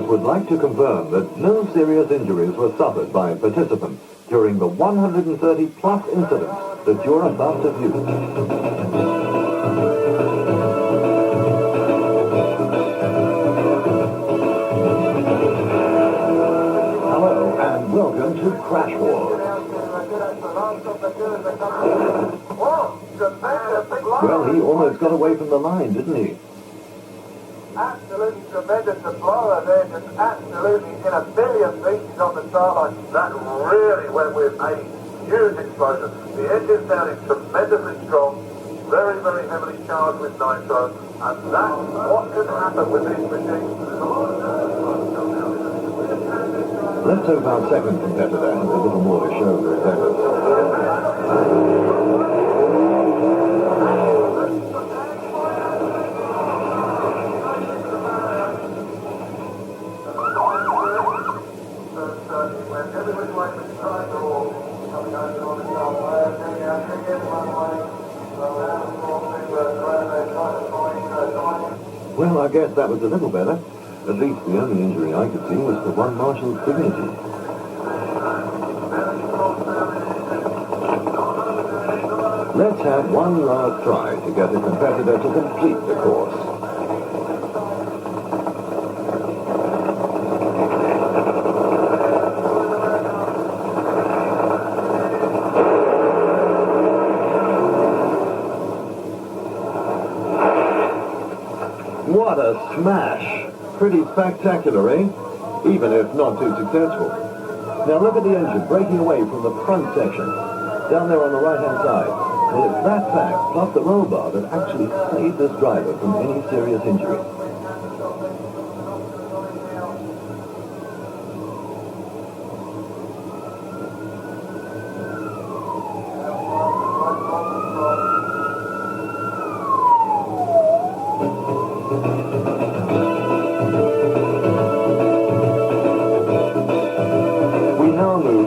Would like to confirm that no serious injuries were suffered by participants during the 130-plus incidents that you're about to view. Hello and welcome to Crash Wars. Well, he almost got away from the line, didn't he? Absolutely tremendous blower there, just absolutely in a billion pieces on the starlight. That really went with a huge explosion. The engine sounded tremendously strong, very, very heavily charged with nitro, and that's what can happen with these machines. Let's hope our second competitor has a little more to show for his efforts. Well, I guess that was a little better. At least the only injury I could see was to one marshal's dignity. Let's have one last try to get the competitor to complete the course. What a smash! Pretty spectacular, eh? Even if not too successful. Now look at the engine breaking away from the front section, down there on the right-hand side. Well, it's that fact, plus the roll bar, that actually saved this driver from any serious injury.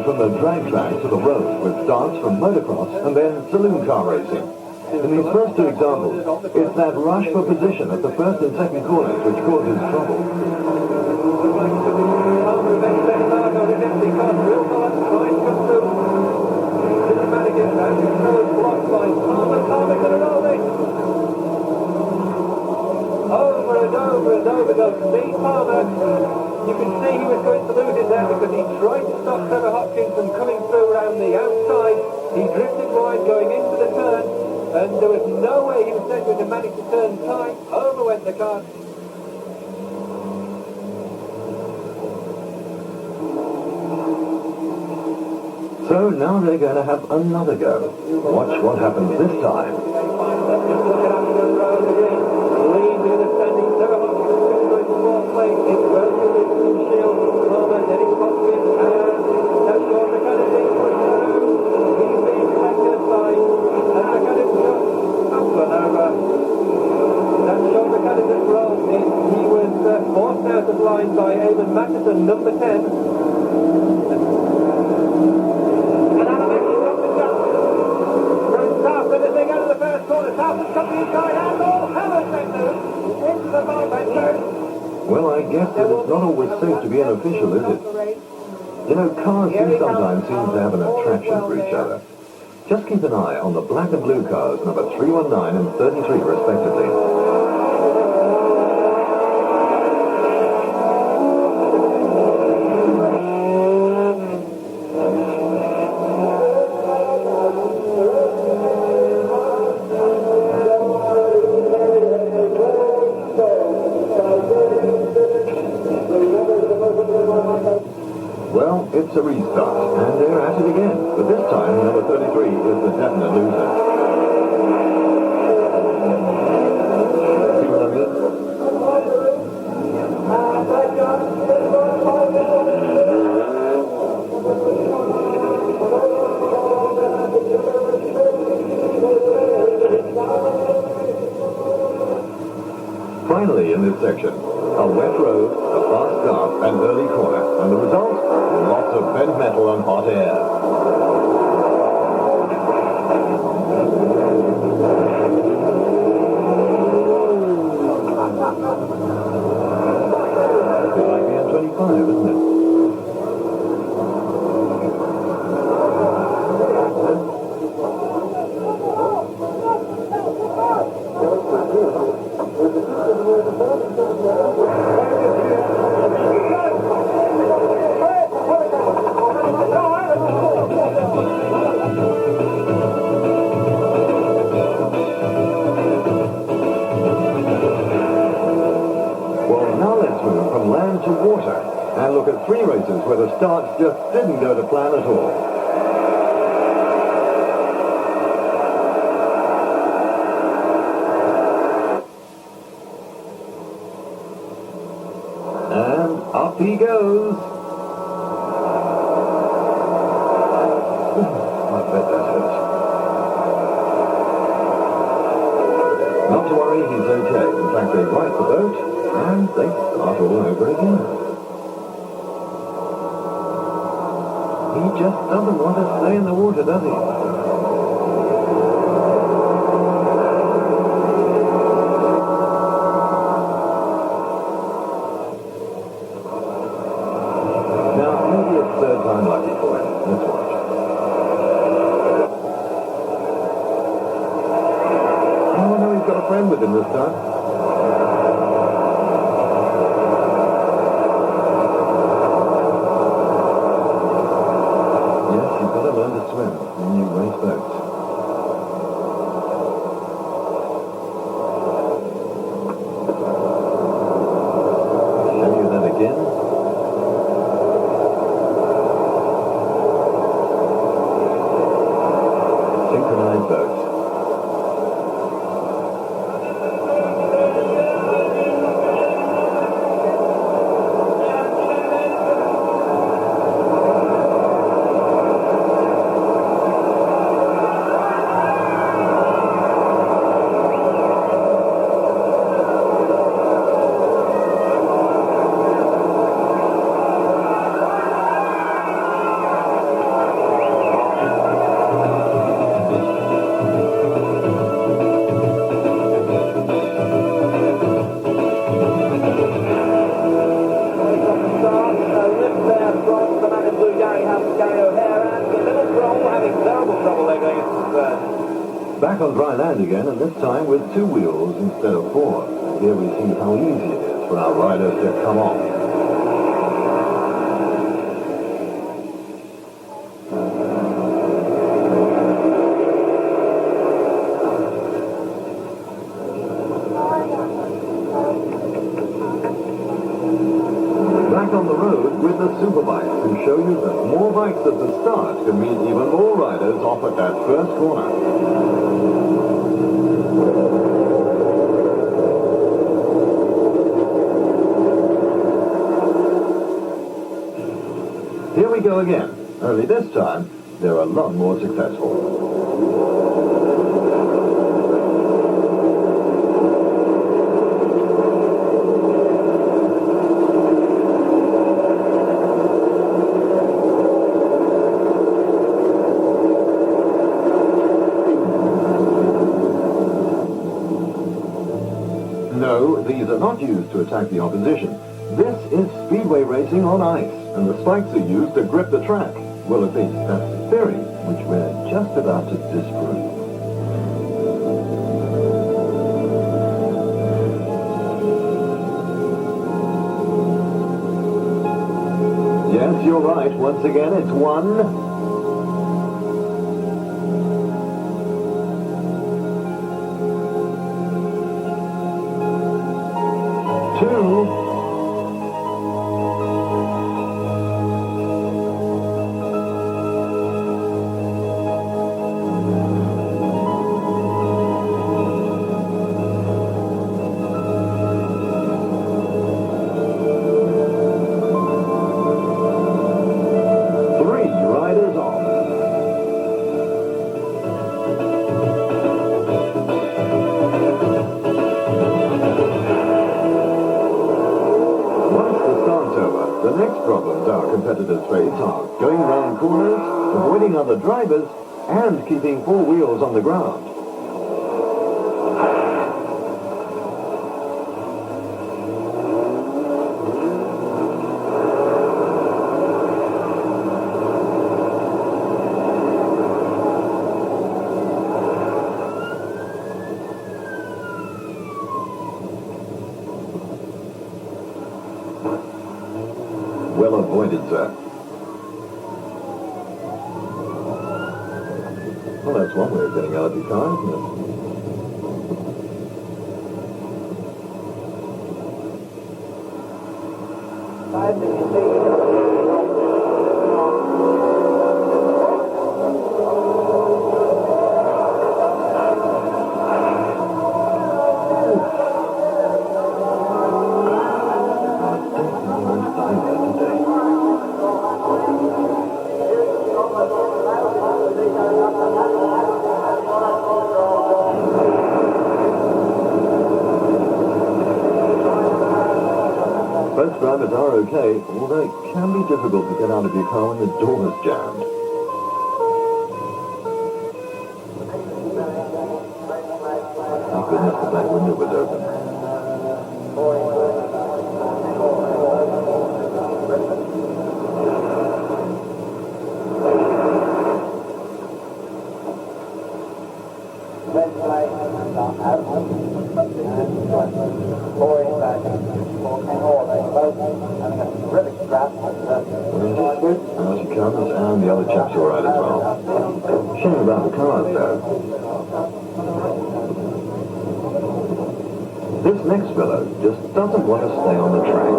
From the drag track to the road with starts from motocross and then saloon car racing. In these first two examples, it's that rush for position at the first and second corners which causes trouble. Over and over goes Steve Palmer. You can see he was going to lose it there because he tried to stop Trevor Hopkins from coming through around the outside. He drifted wide going into the turn, and there was no way he was then going to manage to turn tight. Over went the car. So now they're going to have another go. Watch what happens this time. By Eamon Matheson, number 10. And from Southland as they go to the first corner. Southland's coming inside and all Howard Benton into the ball Benton. Well, I guess that it's not always safe to be an official, is it? You know, cars do sometimes seem to have an attraction for each other. Just keep an eye on the black and blue cars, number 319 and 33 respectively. Well, it's a restart, and they're at it again. But this time, number 33 is the definite loser. See what I mean? in this section. A wet road, a fast start, an early corner. And the result? Lots of bent metal and hot air. It's like the M25, isn't it? From land to water, and look at 3 races where the starts just didn't go to plan at all. And up he goes. I bet that hurt. Not to worry, he's okay. In fact, they right the boat. And they start all over again. He just doesn't want to stay in the water, does he? Now, maybe it's third time lucky for him. Let's watch. Oh, no, he's got a friend with him this time. Swim in new race boats. Show you that again. Synchronized boats. Back on dry land again, and this time with 2 wheels instead of 4. Here we see how easy it is for our riders to come off. Back on the road with the superbikes, who show you that more bikes at the start can mean even more riders off at that first corner. Here we go again, only this time they're a lot more successful. No, these are not used to attack the opposition. This is speedway racing on ice, and the spikes are used to grip the track. Well, at least that's the theory, which we're just about to disprove. Yes, you're right. Once again, it's 1. 2. around corners, avoiding other drivers, and keeping four wheels on the ground. Well avoided, sir. Well, that's one way of getting out of your car, isn't it? Both drivers are okay, although it can be difficult to get out of your car when the door is jammed. Thank goodness the back window was open. As she comes, and the other chap's alright as well. Shame about the cars, though. This next fellow just doesn't want to stay on the track.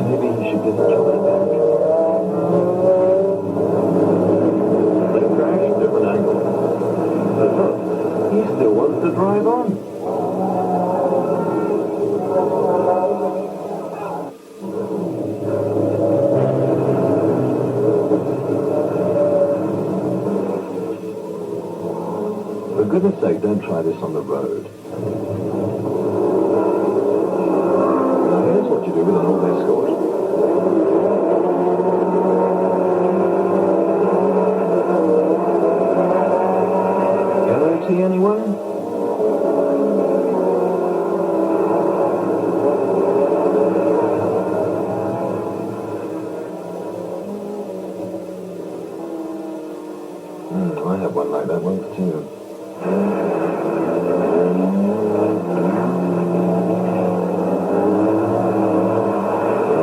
Maybe he should get the job back. Same crash, different angle. But look, he still wants to drive on. For goodness sake, don't try this on the road. Now here's what you do with an old escort. Can I see anyone? I have one like that once too.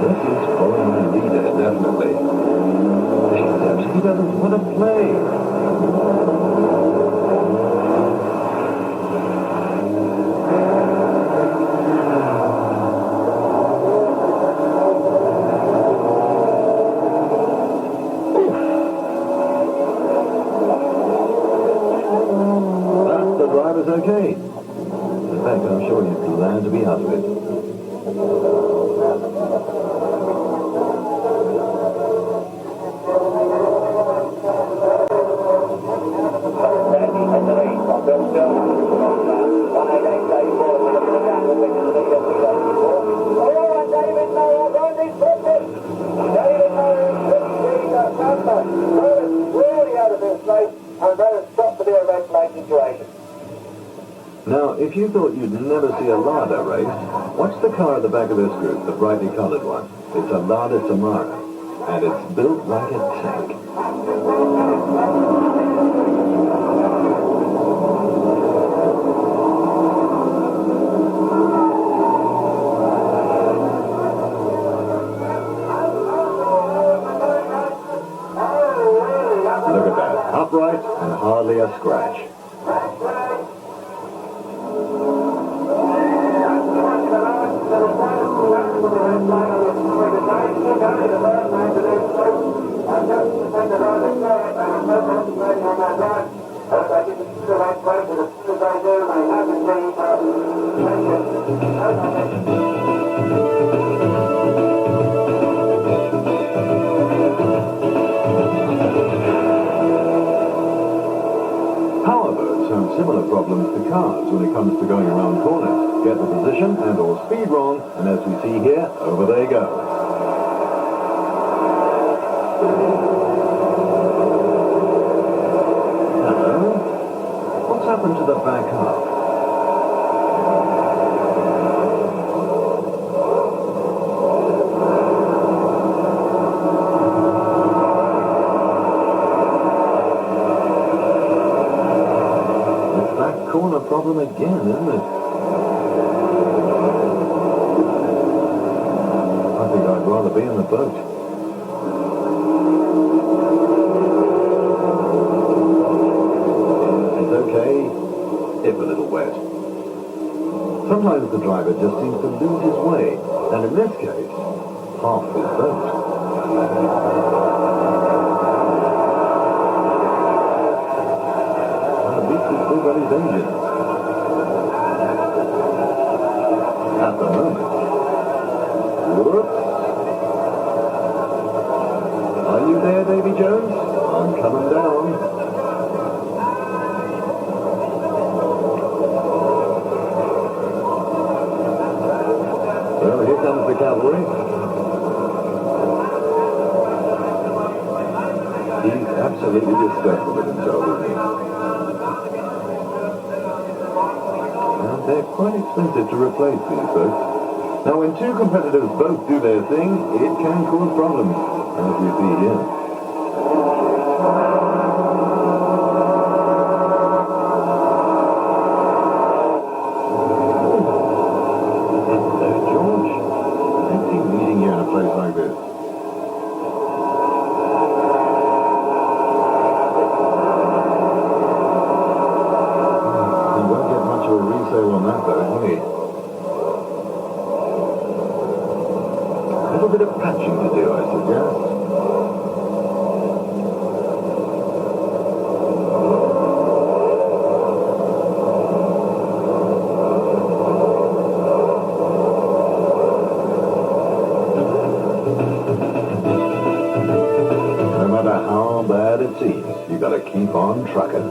This is following the leader, definitely. Except he doesn't want to play. Okay. In fact, I'm sure he's glad to be out of it. Now, if you thought you'd never see a Lada race, watch the car at the back of this group, the brightly coloured one. It's a Lada Samara, and it's built like a tank. Look at that, upright and hardly a scratch. Powerboats have similar problems to cars when it comes to going around corners. get the position and or speed wrong, and as we see here, over they go. Hello? What's happened to the back up? Corner problem again, isn't it? I think I'd rather be in the boat. It's okay if a little wet. Sometimes the driver just seems to lose his way, and in this case, half his boat. Still got his engine. At the moment. Whoops. Are you there, Davy Jones? I'm coming down. Well, here comes the cavalry. He's absolutely disgusted with himself, isn't he? They're quite expensive to replace these boats. Now, when two competitors both do their thing, it can cause problems, as we see here. Hello, George. I think meeting you in a place like this. On that boat, won't he? A little bit of patching to do, I suggest. No matter how bad it seems, you gotta keep on trucking.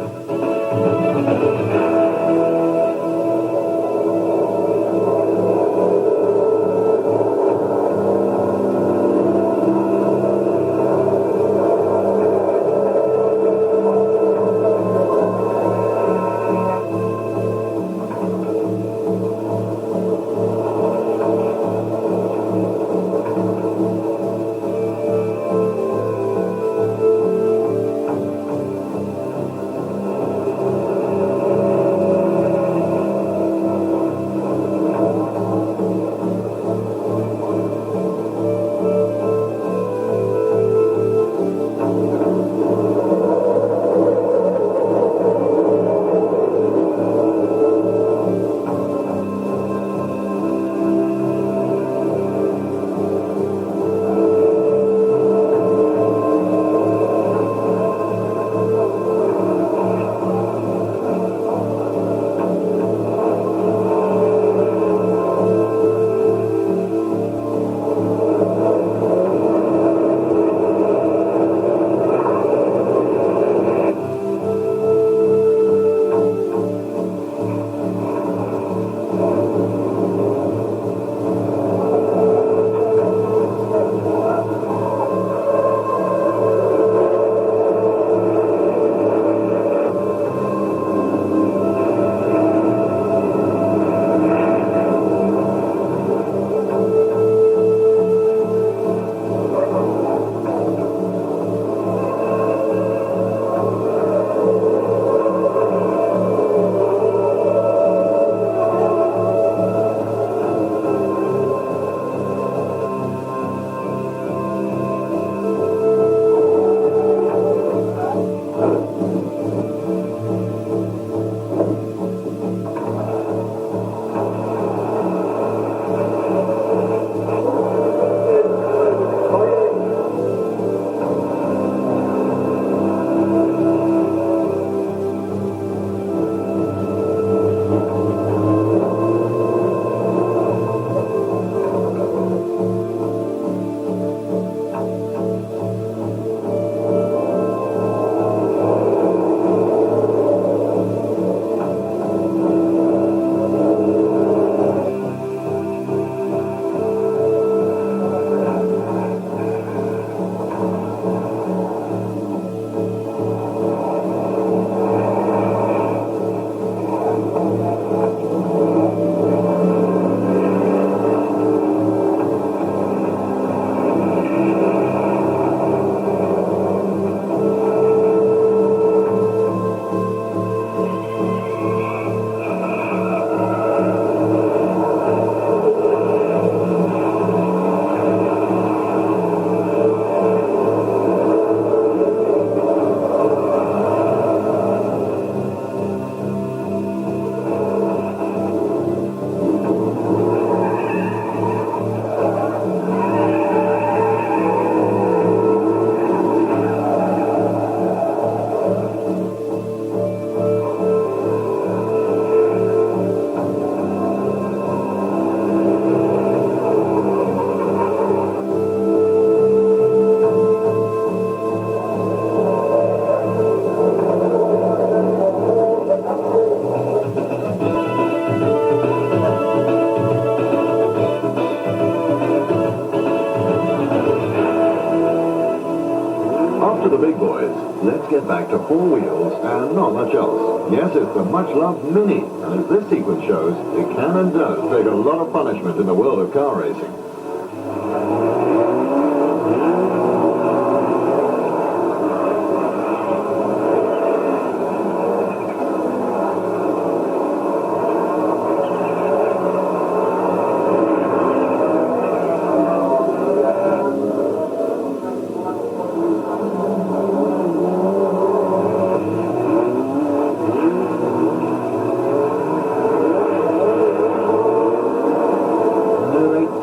big boys. Let's get back to four wheels and not much else. Yes, it's the much-loved Mini, and as this sequence shows, it can and does take a lot of punishment in the world of car racing.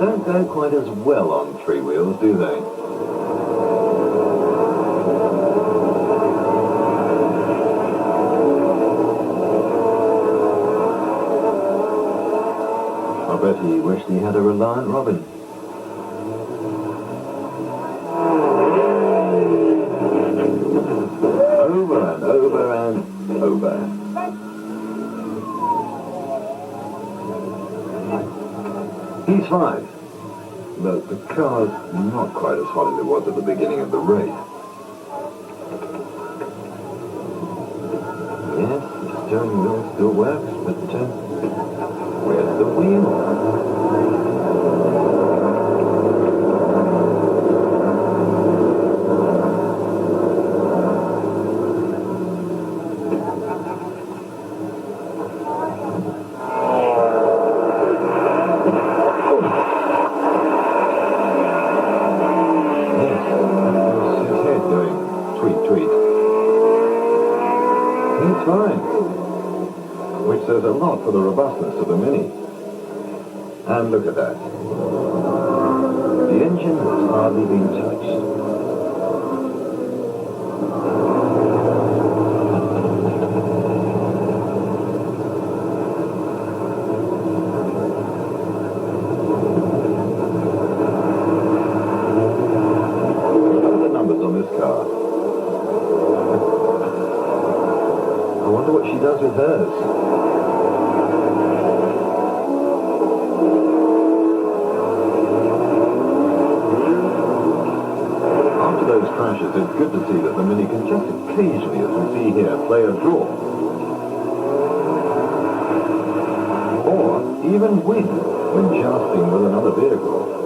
Don't go quite as well on three wheels, do they? I bet he wished he had a Reliant Robin. Over and over and over. He's fine. But the car's not quite as hot as it was at the beginning of the race. Yes, the steering wheel still works, but where's the wheel? He's fine, which says a lot for the robustness of the Mini. And look at that. The engine has hardly been touched. What are the numbers on this car? I wonder what she does with hers. After those crashes, it's good to see that the Mini can just occasionally, as we see here, play a draw. Or even win when jousting with another vehicle.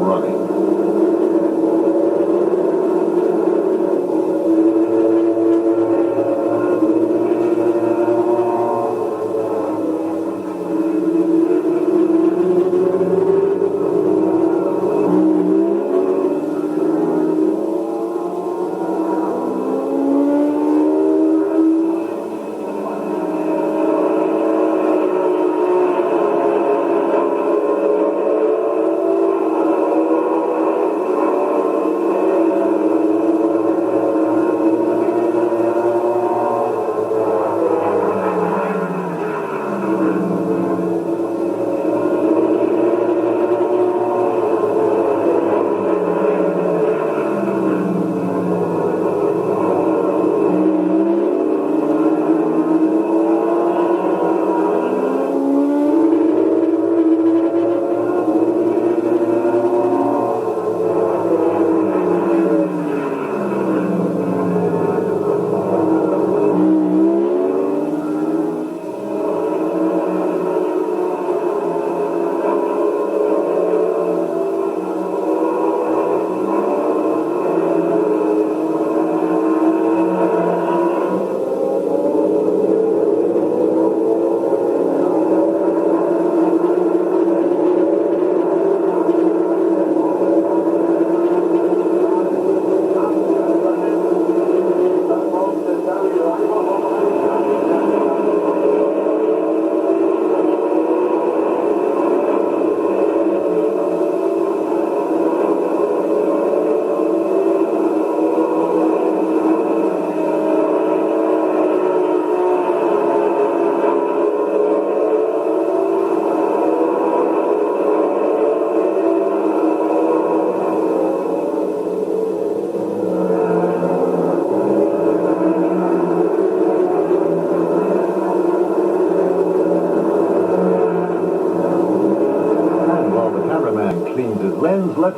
running.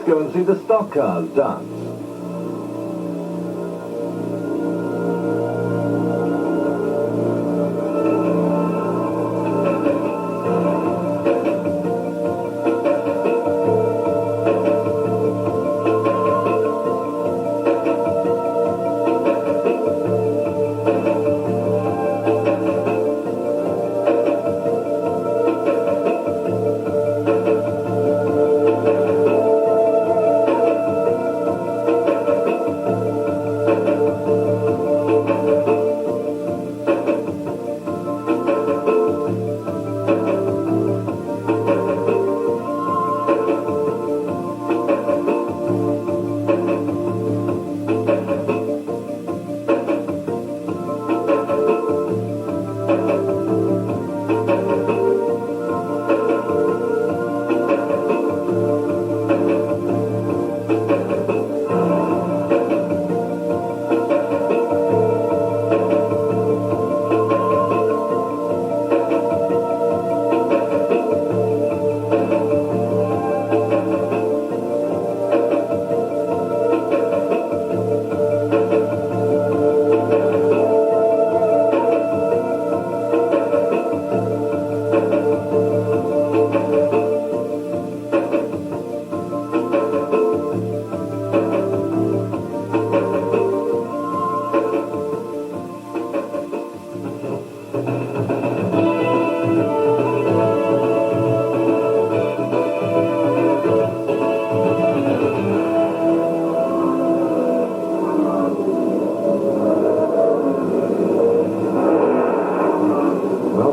go and see the stock cars dance.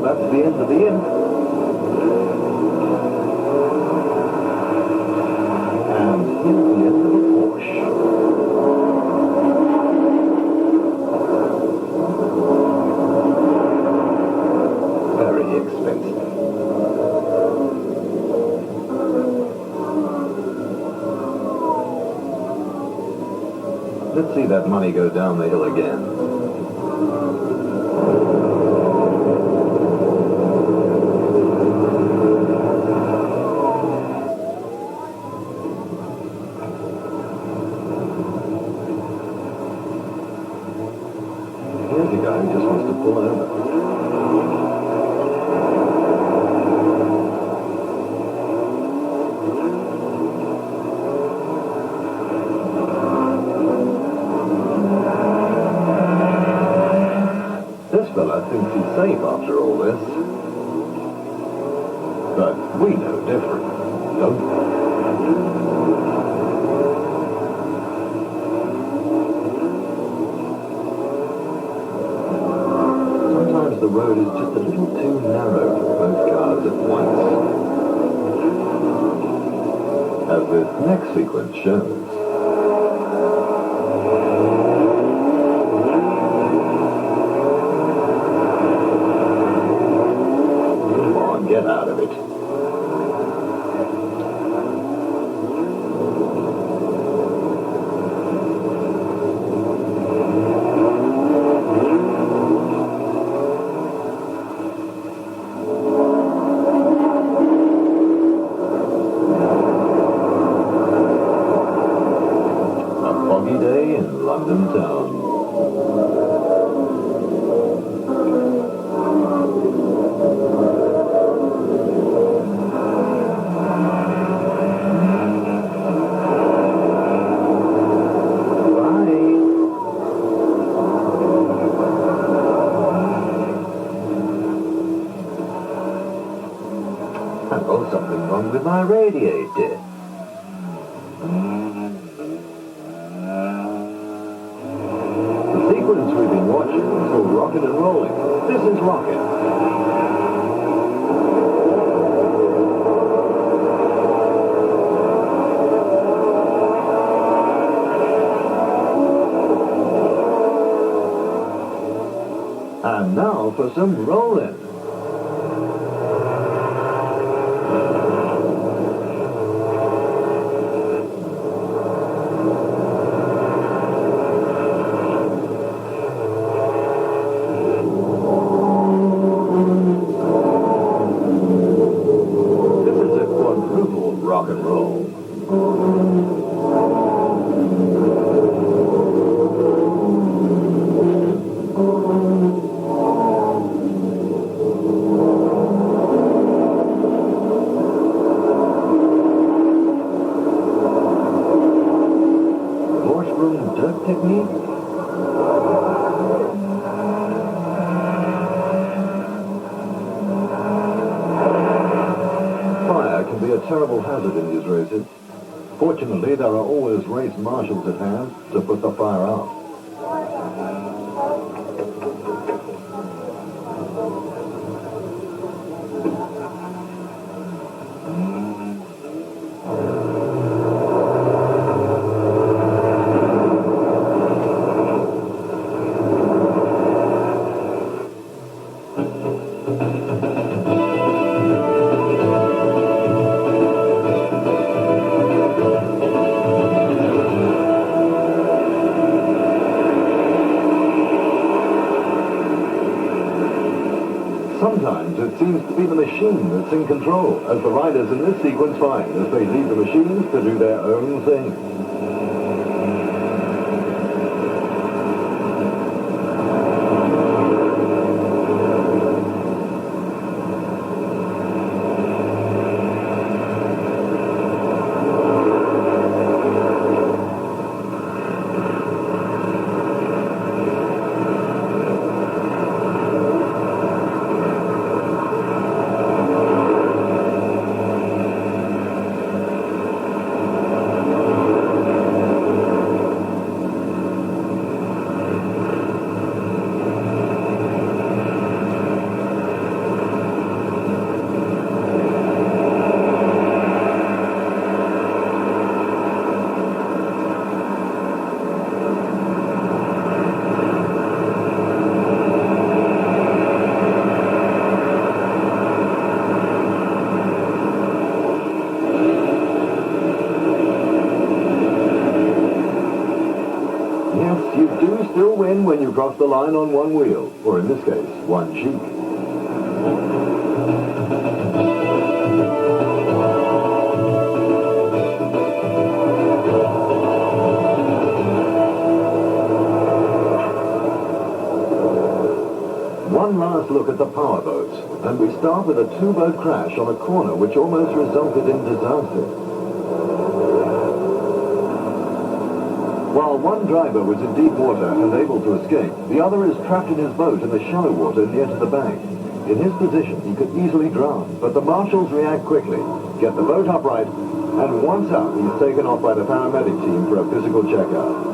That's the end of the inn. And here's the end of the Porsche. Very expensive. Let's see that money go down the hill again. Here's a guy who just wants to pull over. This fella thinks he's safe after all this. But we know different, don't we? The road is just a little too narrow for both cars at once, as this next sequence shows. Come on, get out of it. Day in London town. Bye. Oh, something wrong with my radiator. The sequence we've been watching is called Rocket and Rolling. This is Rocket. And now for some rolling. Rock and roll. mushroom dirt technique? Fire can be a terrible hazard in these races. Fortunately, there are always race marshals at hand to put the fire out. Sometimes it seems to be the machine that's in control, as the riders in this sequence find as they leave the machines to do their own thing. Yes, you do still win when you cross the line on one wheel, or in this case, one cheek. One last look at the powerboats, and we start with a two-boat crash on a corner which almost resulted in disaster. While one driver was in deep water and able to escape, the other is trapped in his boat in the shallow water near to the bank. In his position, he could easily drown, but the marshals react quickly, get the boat upright, and once up, he's taken off by the paramedic team for a physical checkout.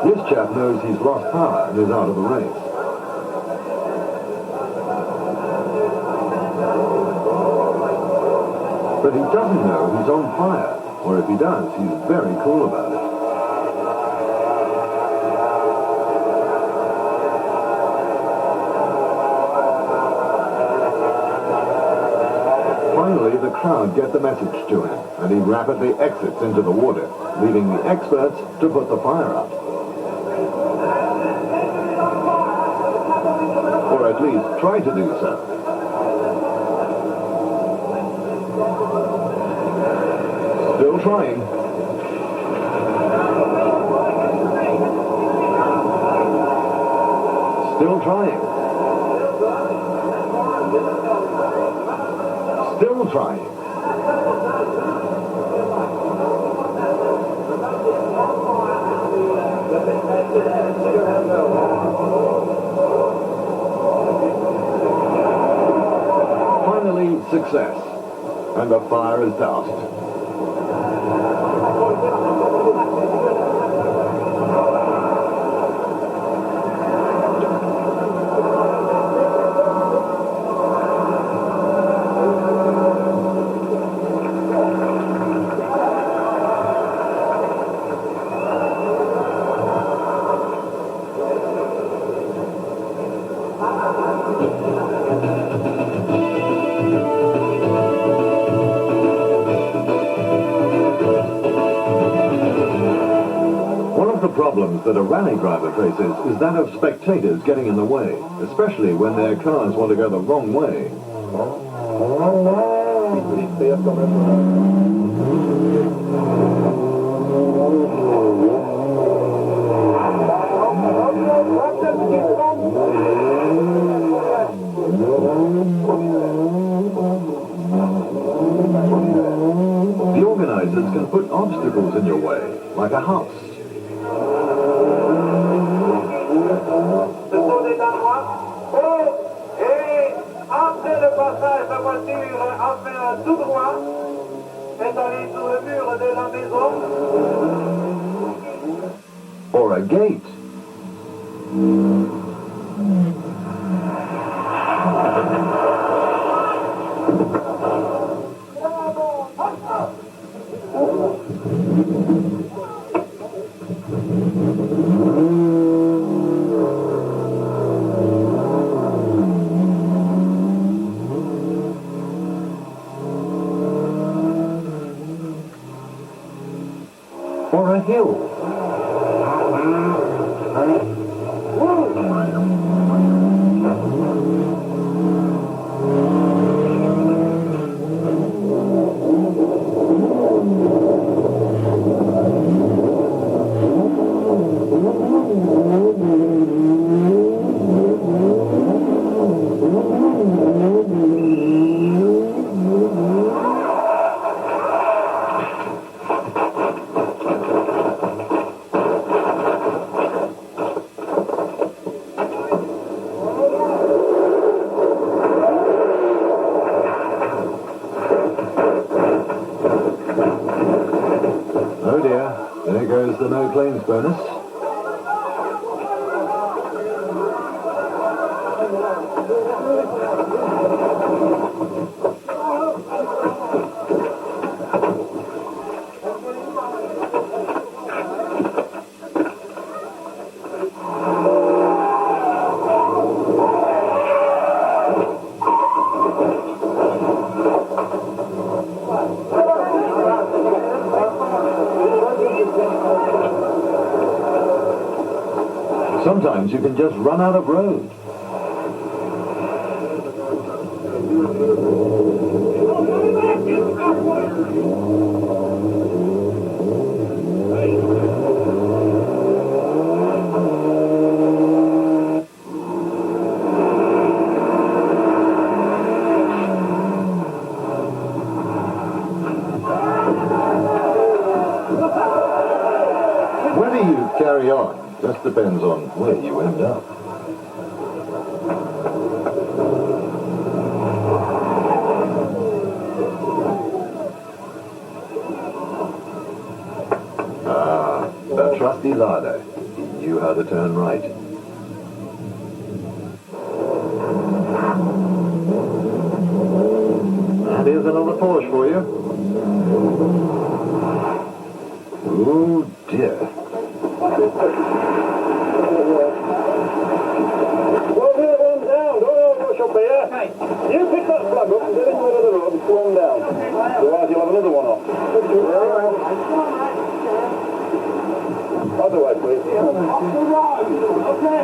This chap knows he's lost power and is out of the race. But he doesn't know he's on fire, or if he does, he's very cool about it. Finally, the crowd get the message to him, and he rapidly exits into the water, leaving the experts to put the fire out. Or at least try to do so. Still trying. Still trying. Still trying. Finally, success. And the fire is doused. The problems that a rally driver faces is that of spectators getting in the way, especially when their cars want to go the wrong way. The organizers can put obstacles in your way, like a house. Or a gate. Or a hill. Oh dear, there goes the no claims bonus. Sometimes you can just run out of road. Whether you carry on just depends on where you end up. Ah, the trusty larder. He knew how to turn right. And here's another Porsche for you. Oh dear. Well, here, one down. Don't rush up here. You pick that flag up and get in the middle of the road and slow them another one off. Other way, please. Off the road. Okay.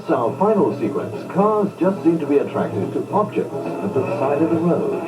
Our final sequence, cars just seem to be attracted to objects at the side of the road.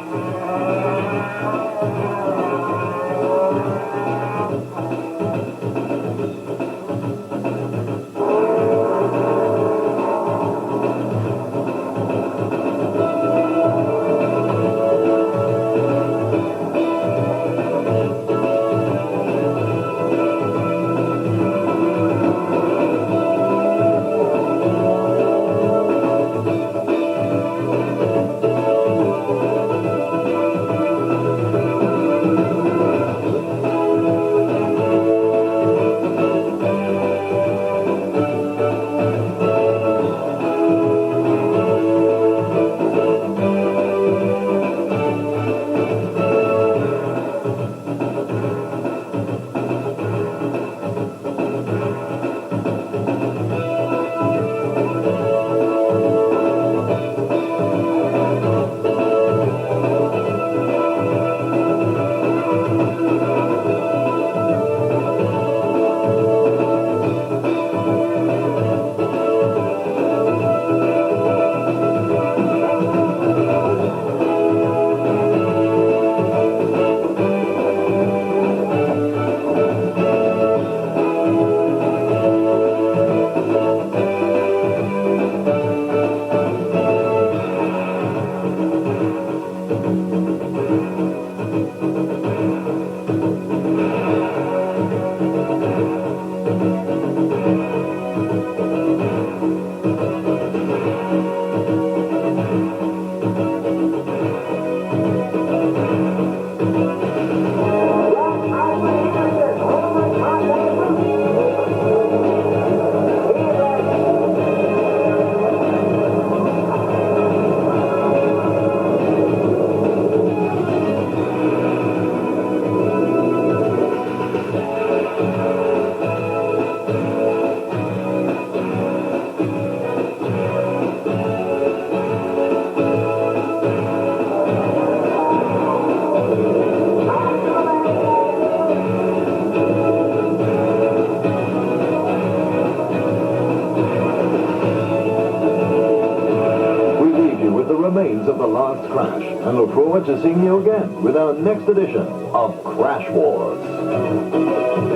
remains of the last crash, and look forward to seeing you again with our next edition of Crash Wars.